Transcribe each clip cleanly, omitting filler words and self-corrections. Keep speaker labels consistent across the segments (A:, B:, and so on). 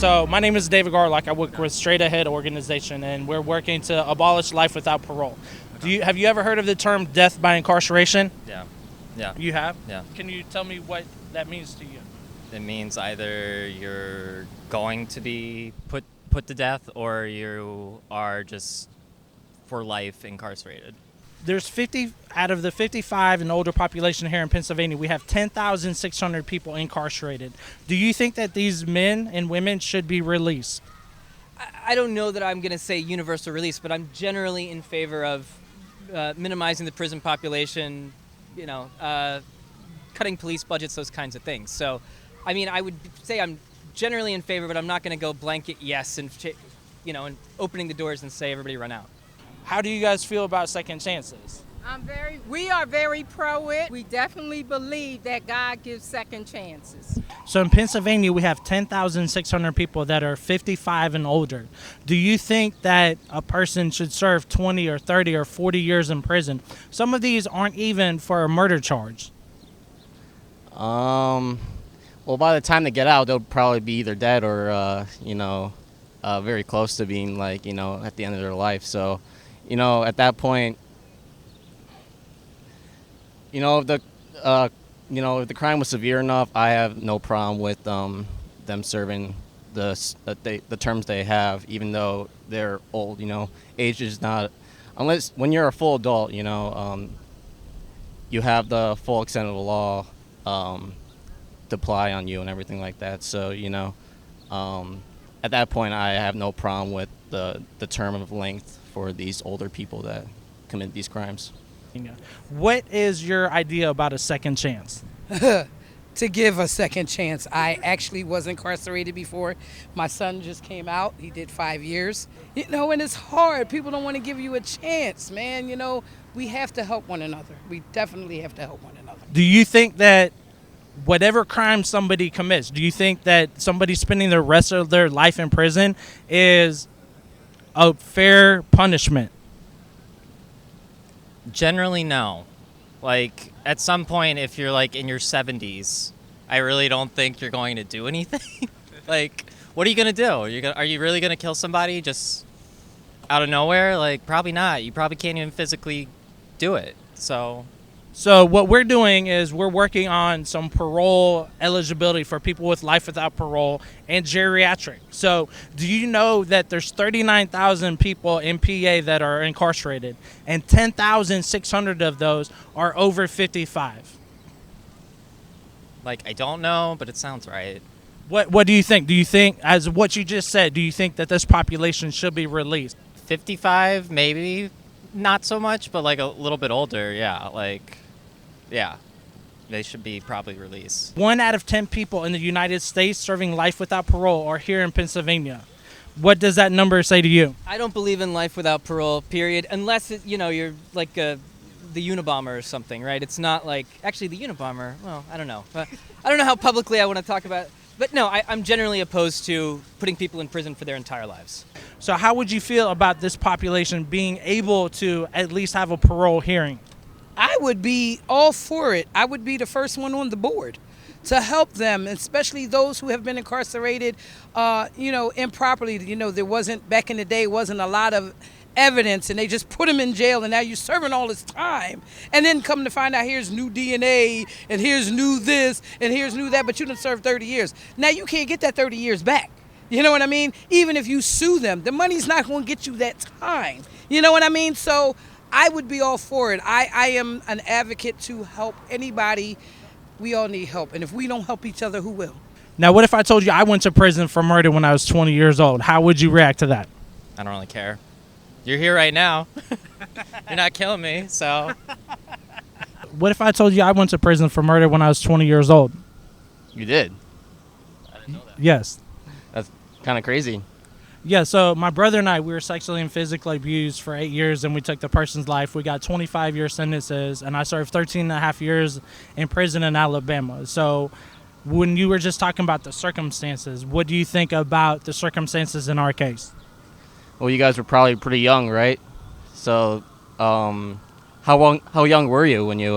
A: So my name is David Garlock. I work with Straight Ahead organization, and we're working to abolish life without parole. Have you ever heard of the term death by incarceration?
B: Yeah. Yeah.
A: You have?
B: Yeah.
A: Can you tell me what that means to you?
B: It means either you're going to be put to death or you are just for life incarcerated.
A: There's 50 out of the 55 and older population here in Pennsylvania. We have 10,600 people incarcerated. Do you think that these men and women should be released?
C: I don't know that I'm going to say universal release, but I'm generally in favor of minimizing the prison population, cutting police budgets, those kinds of things. So, I mean, I would say I'm generally in favor, but I'm not going to go blanket yes and opening the doors and say everybody run out.
A: How do you guys feel about second chances?
D: We are very pro it. We definitely believe that God gives second chances.
A: So in Pennsylvania, we have 10,600 people that are 55 and older. Do you think that a person should serve 20 or 30 or 40 years in prison? Some of these aren't even for a murder charge.
E: Well, by the time they get out, they'll probably be either dead or, very close to being at the end of their life. So, at that point, if the crime was severe enough, I have no problem with them serving the terms they have, even though they're old. Age is not, unless when you're a full adult, you have the full extent of the law to apply on you and everything like that. So, at that point, I have no problem with the term of length for these older people that commit these crimes.
A: What is your idea about a second chance?
F: To give a second chance. I actually was incarcerated before. My son just came out. He did 5 years. And it's hard. People don't want to give you a chance, man. We have to help one another. We definitely have to help one another.
A: Do you think that whatever crime somebody commits, do you think that somebody spending the rest of their life in prison is a fair punishment?
B: Generally, no. At some point, if you're in your 70s, I really don't think you're going to do anything. What are you going to do? Are you really going to kill somebody just out of nowhere? Probably not. You probably can't even physically do it.
A: So what we're doing is we're working on some parole eligibility for people with life without parole and geriatric. So do you know that there's 39,000 people in PA that are incarcerated, and 10,600 of those are over 55?
B: I don't know, but it sounds right.
A: What do you think? Do you think, as what you just said, do you think that this population should be released?
B: 55, maybe. Not so much, but a little bit older, yeah. Yeah, they should be probably released. 1 out of 10 people in the United States serving life without parole are here in Pennsylvania. What does that number say to you?
C: I don't believe in life without parole, period, unless you're the Unabomber or something, right? It's not actually the Unabomber, well, I don't know. I don't know how publicly I want to talk about it. But no, I'm generally opposed to putting people in prison for their entire lives.
A: So how would you feel about this population being able to at least have a parole hearing?
F: I would be all for it. I would be the first one on the board to help them, especially those who have been incarcerated, improperly. There wasn't, back in the day, wasn't a lot of evidence, and they just put him in jail, and now you're serving all this time. And then come to find out, here's new DNA, and here's new this, and here's new that, but you done served 30 years. Now you can't get that 30 years back. You know what I mean? Even if you sue them, the money's not going to get you that time. You know what I mean? So I would be all for it. I am an advocate to help anybody. We all need help. And if we don't help each other, who will?
A: Now, what if I told you I went to prison for murder when I was 20 years old? How would you react to that?
B: I don't really care. You're here right now. You're not killing me, so.
A: What if I told you I went to prison for murder when I was 20 years old?
E: You did?
B: I didn't know that.
A: Yes.
E: That's kind of crazy.
A: Yeah, so my brother and I, we were sexually and physically abused for 8 years, and we took the person's life. We got 25-year sentences, and I served 13 and a half years in prison in Alabama. So when you were just talking about the circumstances, what do you think about the circumstances in our case?
E: Well, you guys were probably pretty young, right? So how young were you when you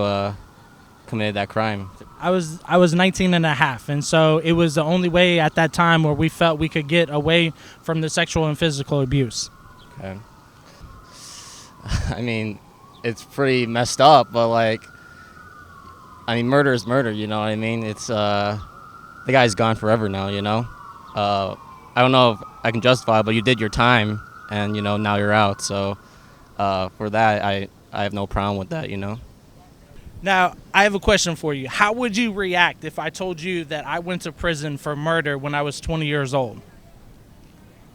E: committed that crime.
A: I was 19 and a half, and so it was the only way at that time where we felt we could get away from the sexual and physical abuse.
E: Okay. I mean, it's pretty messed up, but like, I mean, murder is murder. You know what I mean? It's the guy's gone forever now. You know. I don't know if I can justify it, but you did your time, and you know now you're out. So for that, I have no problem with that. You know.
A: Now, I have a question for you. How would you react if I told you that I went to prison for murder when I was 20 years old?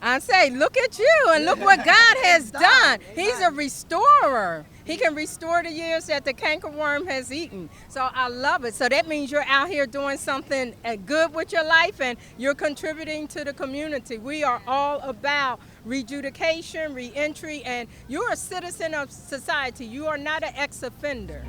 D: I say, look at you and look what God has done. He's a restorer. He can restore the years that the cankerworm has eaten. So I love it. So that means you're out here doing something good with your life and you're contributing to the community. We are all about rejudication, reentry, and you're a citizen of society. You are not an ex-offender.